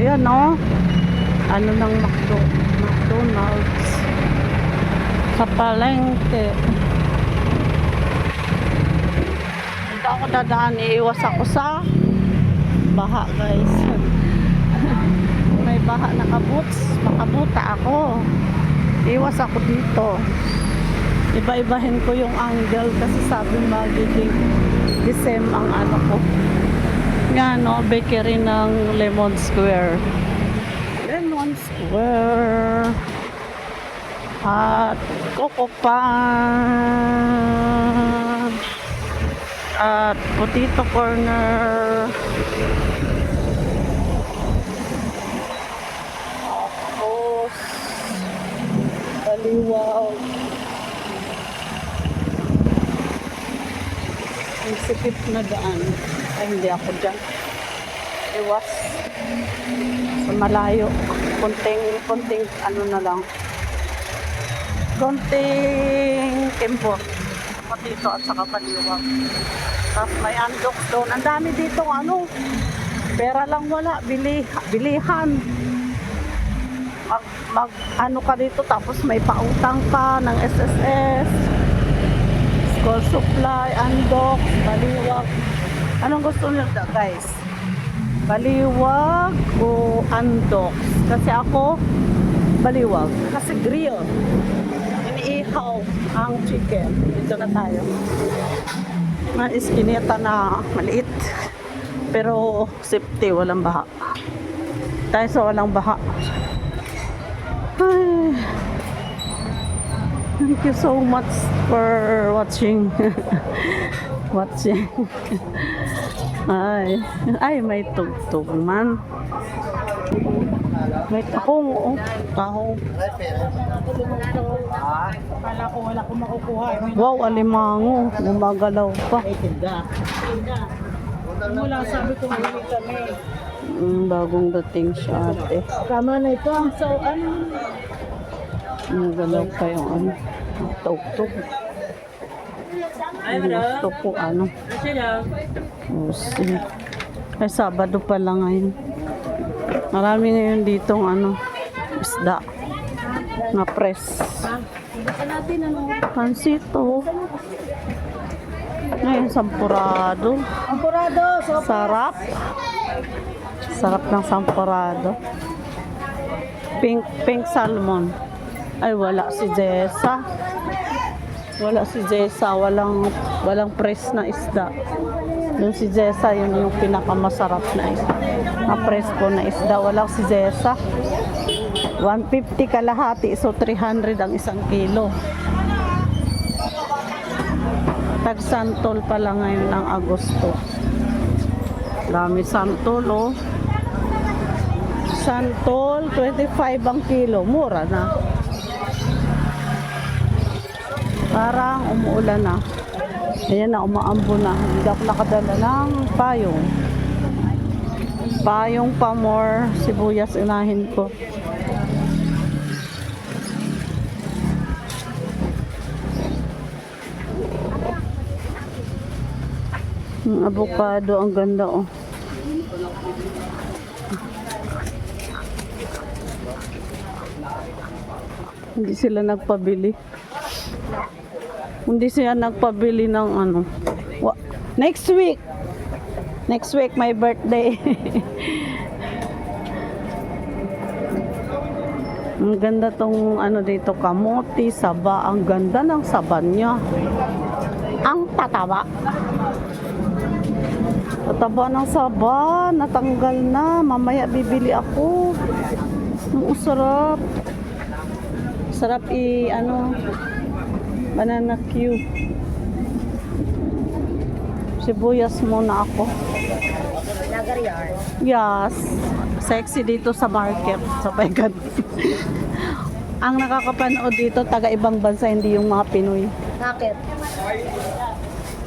Ayan, no? Ano ng McDonald's. Sa palengke. Dito ako dadaan, iiwas ako sa baha, guys. May baha na makabuta ako. Iwas ako dito. Iba-ibahin ko yung angle kasi sabi magiging the same ang ano ko. Yan, no, bakery ng Lemon Square. Lemon Square. At Coco Pan. At Potato Corner. Tapos Baliwag. Ang sikip na daan. Ay, hindi ako dyan. Iwas. Sa malayo. Konting ano na lang. Konting tempo. Dito at saka Baliwag. Tapos may andok doon. Ang dami dito ano. Pera lang wala. Bilihan. Ano ka dito tapos may pautang ka ng SSS. School supply, andok, Baliwag. Anong gusto niyo guys? Baliwag o andok? Kasi ako Baliwag. Kasi grill. Iniihaw ang chicken. Dito na tayo. Na iskinita na maliit. Pero safety, walang baha. Tayo sa walang baha. Ay. Thank you so much for watching. Ay, may tugtog man. May tahong, oh. Tahong. Kala ko wala ko makukuha. Wow, alimango. Gumagalaw pa. Wala, sabi ko hindi kami. Bagong dating siya, ate. Tama na ito. So, ano? Gumagalaw pa yung ano. Tugtog. Gusto ko ano. Sige. Ay, Sabado pa lang ngayon. Marami ngayon ditong ano, isda. Na press. Pansito. Ngayon, sampurado. Ampurado. So, Sarap. Sarap ng sampurado. Pink salmon. Ay, wala si Jessa. Wala si Jessa. Walang press na isda. Yung si Jessa, yun yung pinakamasarap na isda. Na presko na isda. Walang si Jessa. 150 kalahati. So, 300 ang isang kilo. Tag-santol pala ngayon ng Agosto. Dami santol, oh. Santol, 25 ang kilo. Mura na. Parang umuulan na. Ayan na, umaambo na. Hindi ako nakadala ng payong. Payong pa more. Sibuyas inahin ko. Avocado, ang ganda, oh. Hindi sila nagpabili. Hindi siya nagpabili ng ano. Next week my birthday. Ang ganda tong ano dito, kamote, saba. Ang ganda ng saba niya. Ang tataba. Tataba ng saba. Natanggal na. Mamaya bibili ako. Ang sarap. Sarap banana Q. Sibuyas muna ako. Yes. Sexy dito sa market. Sa Pegan. Ang nakakapanood dito, taga ibang bansa, hindi yung mga Pinoy. Bakit?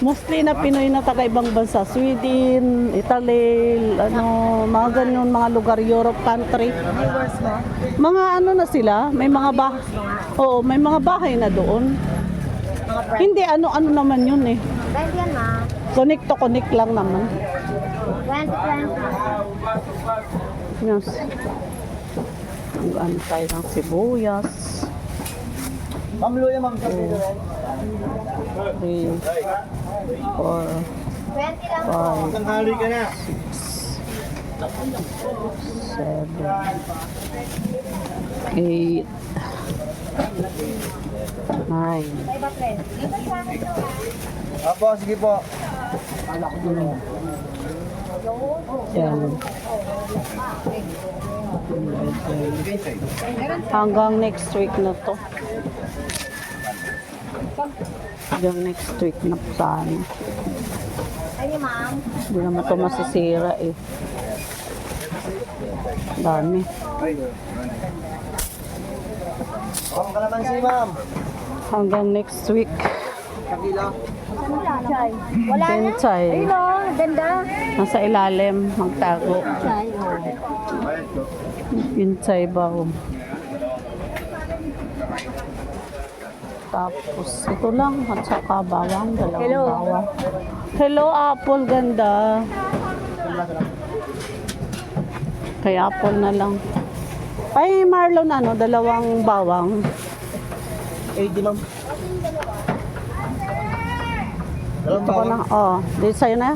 Mostly na Pinoy na taga ibang bansa. Sweden, Italy, mga ganyan, mga lugar, Europe country. Viewers mo? Mga ano na sila, may mga bahay. Oo, may mga bahay na doon. Mga friends? Hindi, ano naman yun eh. Dahil yan ma. Connect to connect lang naman. 2020. Yes. Ang tayo ng sibuyas. Ma'am Luya, ma'am. Kapito rin. 3, 4, 5, Tanghali ka na. 7, 8, 9, Apo, sige po. 10. Hanggang next week na to. Hanggang next week na po sana. Ayun, ma'am. Hindi naman ito masisira eh. Dami. Ma'am, kalamansi, ma'am. Hanggang next week. Kakila. Chay. Wala na. Pinchay. Ayun, oh. Ganda. Nasa ilalim. Magtago. Chay, oh. Pinchay ba? Tapos ito lang. At saka bawang. Dalawang Hello. bawang. Hello, Apple. Ganda. Kaya Apple na lang. Ay, Marlon, ano, dalawang bawang. 80, ma'am. Dalawang Ito ko na, oh, di sa'yo na.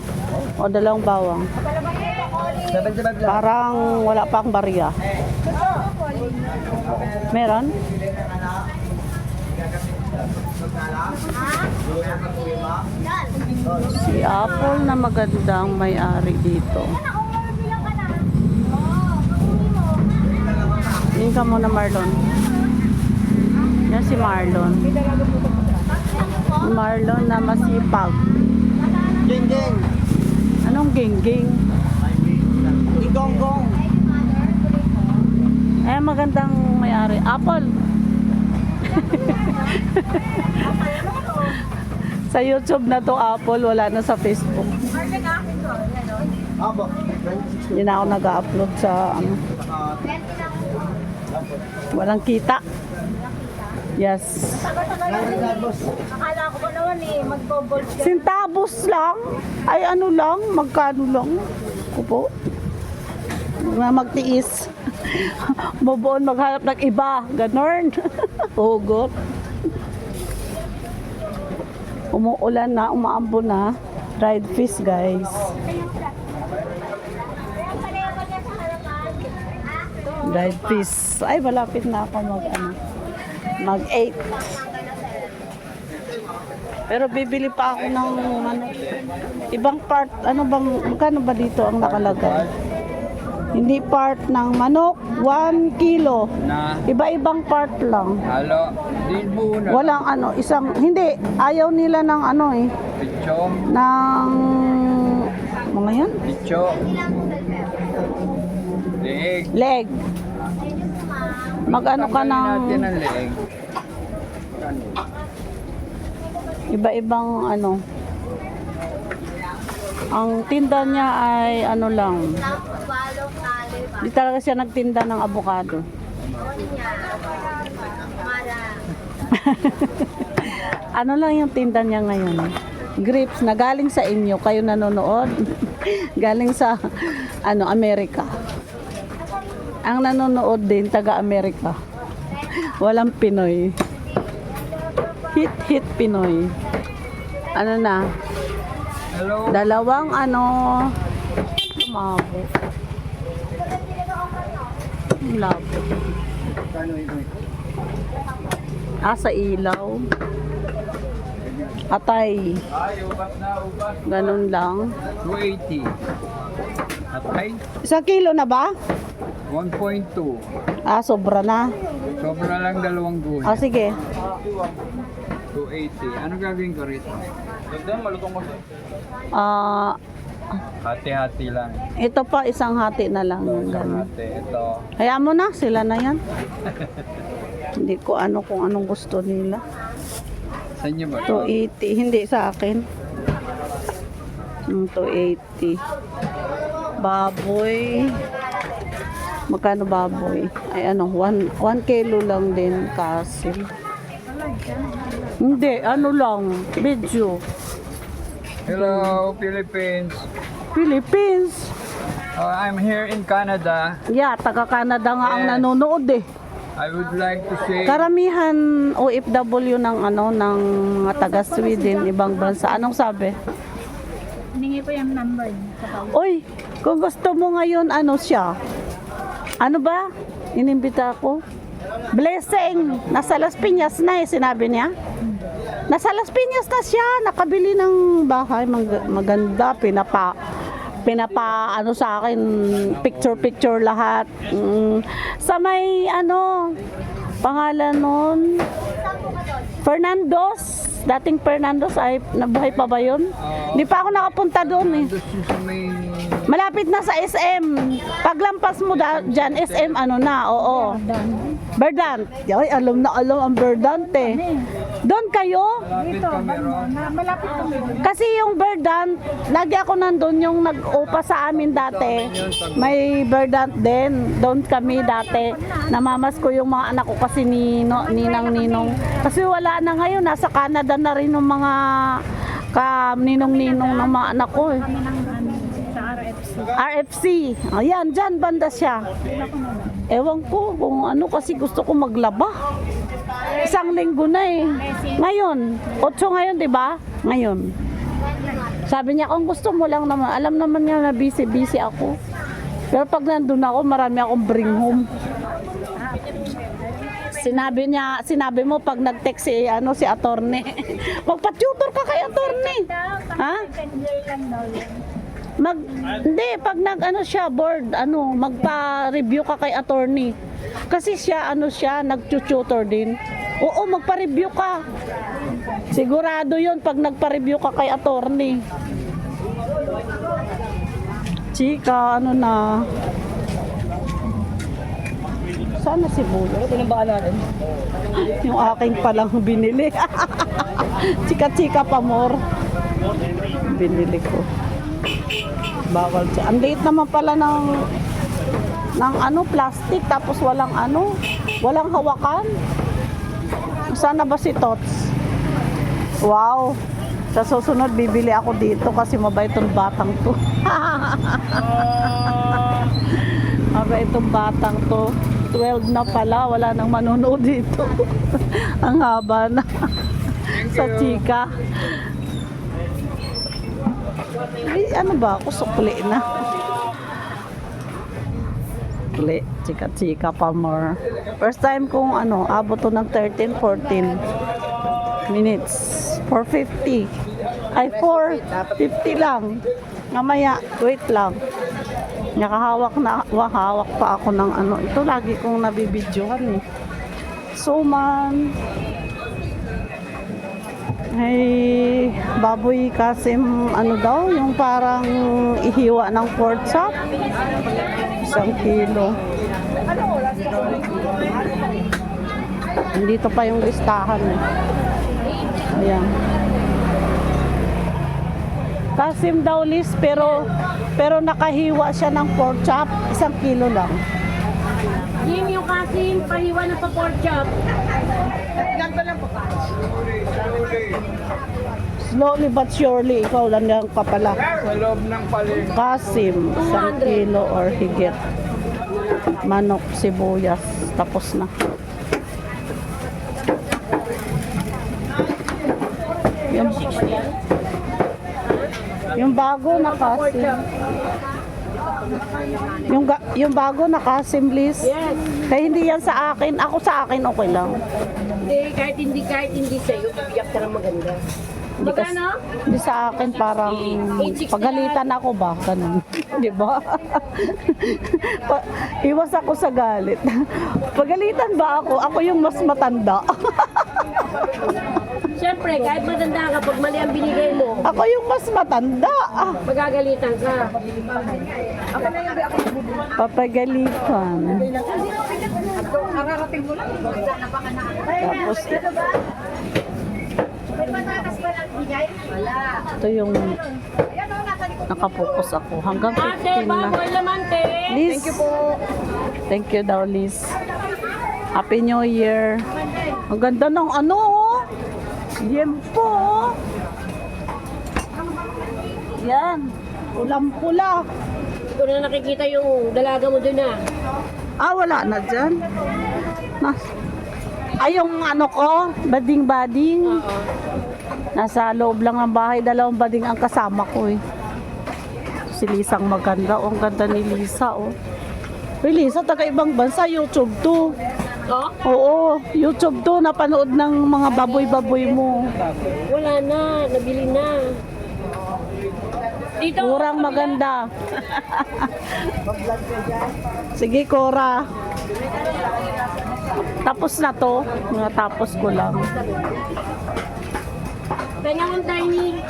O, dalawang bawang. 75 lang. Parang wala pang barya. Meron? Si Apple na magandang may-ari dito. Hindi ka muna, Marlon. Yan si Marlon. Marlon na masipag. Geng, geng. Anong ging-ging? Igong-gong. Eh, magandang may-ari. Apple. Sa YouTube na to, Apple. Wala na sa Facebook. Apo. Hindi na ako nag-upload sa ano. Walang kita. Yes. Akala ko ba naman eh, mag-bubble ka. Sintabos lang. Ay ano lang, magkano lang. Kupo. Nga magtiis. Bubuon maghanap ng iba. Ganon. Hugot. Umuulan na, umaambo na. Dried fish, guys. Dried fish. Ay, malapit na ako mag 8. Pero bibili pa ako ng ano, ibang part. Ano bang, magkano ba dito ang nakalagay? Hindi part ng manok, 1 kilo. Na, Iba-ibang part lang. halo, di buo na. Walang ano, isang, hindi, ayaw nila ng ano eh, Picho, ng, mga yan? picho. Leeg. Leg. Mag-ano ka Tanggalin ng, natin ang leeg. iba-ibang ano. Ang tinda niya ay ano lang, di talaga siya nagtinda ng avocado. Ano lang yung tinda niya ngayon? Grapes na galing sa inyo, kayo nanonood. Galing sa ano, Amerika. Ang nanonood din taga-Amerika. Walang Pinoy. Hit Pinoy. Ano na? Hello. Dalawang ano, lumabo. Labo. Sa ilaw. Atay. Ay, ubat na, ubat. Ganun lang. 280. Atay, 1 kilo na ba? 1.2. Sobra na. Sobra lang dalawang guhit. Sige. 280. Ano gagawin ko rito? Malutong ko. Hati-hati lang. Ito pa, isang hati na lang. Ganun. Hati. Ito. Hayaan mo na, sila na yan. Hindi ko ano kung anong gusto nila. Sa inyo ba? ito? 280, hindi sa akin. 280. Baboy. Magkano baboy? Ay ano, 1 kilo lang din kasi. Hindi, ano lang, video. Hello, Philippines. Philippines. I'm here in Canada. Yeah, taga-Canada nga ang Yes. nanonood eh. I would like to say Karamihan OFW ng ng mga taga-Sweden, ibang bansa. Anong sabi? Hiningi ko yung number niya. Uy, kung gusto mo ngayon, ano siya? Ano ba? Inimbita ako. Blessing, nasa Las Piñas na eh, sinabi niya. Nasa Las Piñas na siya, nakabili ng bahay, maganda, pinapa ano sa akin, picture lahat. Sa may ano, pangalan nun, Fernando's. Dating Fernando's ay nabuhay pa ba yun? Hindi pa ako nakapunta doon eh. doon sa may Malapit na sa SM. Paglampas mo dyan, SM ano na, oo. Verdant. Ay, alam na alam ang Verdant eh. Doon kayo? lapit kami ron. Malapit kami. Kasi yung Verdant, lagi ako nandun yung nag-upa sa amin dati. May Verdant din. Doon kami dati. Namamas ko yung mga anak ko kasi ninang-ninong. Kasi wala na ngayon. Nasa Canada na rin yung mga ninong-ninong ng mga anak ko eh. Kami ng sa RFC. RFC. Ayan, dyan banda siya. Ewan ko kung ano kasi gusto ko maglaba. Isang linggo na eh. Ngayon, 8 ngayon, di ba? Ngayon. Sabi niya, kung gusto mo lang naman, alam naman niya na busy ako. Pero pag nandun ako, marami akong bring home. Sinabi mo pag nag-text si attorney, magpa-tutor ka kay attorney. Ha? Hindi, pag siya board, magpa-review ka kay attorney. Kasi siya nag-tutor din. Oo, magpa-review ka. Sigurado 'yon pag nagpa-review ka kay attorney. Chika, na. Sana si Bulo. Ito ng baka natin. Yung aking palang binili. Chika-chika pa more. Binili ko. Bawal siya. Ang liit naman pala ng plastic tapos walang hawakan. Sana ba si Tots? Wow. Sa susunod bibili ako dito kasi mabait itong batang to. Mabait itong batang to. 12 na pala, wala nang manonood dito. Ang haba na. Sa chika. Ano ba ako? Sukli na. Sukli. Chika-chika pa more. First time kong abot to ng 13, 14 minutes. 4:50. Ay, 4:50 lang. Mamaya, wait lang. Nakahawak pa ako ng ito lagi kong nabibidyohan eh. Suman. Ay, baboy Kasim, daw, yung parang ihiwa ng pork chop. 1 kilo. Dito pa yung listahan eh. Ayan. Kasim daw list pero nakahiwa siya ng pork chop, 1 kilo lang. Yung Kasim, pahiwa na pa pork chop. Slowly but surely, ikaw lang yan pa pala. Sa loob ng palengke. Kasim, 1 kilo or higit. Manok, sibuyas, tapos na. Yung bago na Kasim. Yung bago na Kasim, please. Yes. Kaya hindi yan sa akin. Ako sa akin, okay lang. Hindi, kahit hindi sa'yo, ibiyak ka ng maganda. Magkano? Hindi sa akin parang pagalitan ako ba? Ganun. Di ba? Iwas ako sa galit. Pagalitan ba ako? Ako yung mas matanda. Siyempre, kahit matanda ka, pag mali ang binigay mo, Ako yung mas matanda. magagalitan ka. Papagalitan. Tapos ito yung nakapokus ako. Hanggang 15 Ate, na. baboy lamante. Liz. Thank you po. Thank you daw, Liz. Happy New Year. Ang ganda ng Diempo. Yan. Pulang-pula. ko na nakikita yung dalaga mo doon ah. Ah, wala na dyan. Ay, yung ano ko, bading-bading. Oo. Nasa loob lang ng bahay, dalawang bading ang kasama ko eh. Si Lisang maganda. Oh, ang ganda ni Lisa, oh. Uy, Lisa, taga ibang bansa, YouTube to. Oh? Oo, YouTube to. Napanood ng mga baboy-baboy mo. Wala na, nabili na. Dito. Kurang maganda. Sige, Cora. Tapos na to. Natapos ko lang. Kanya mong tiny.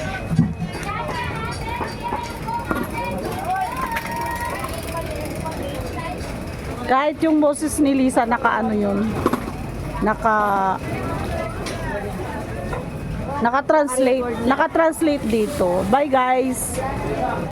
Kahit yung boses ni Lisa, naka-ano yun. Naka-translate dito. Bye, guys.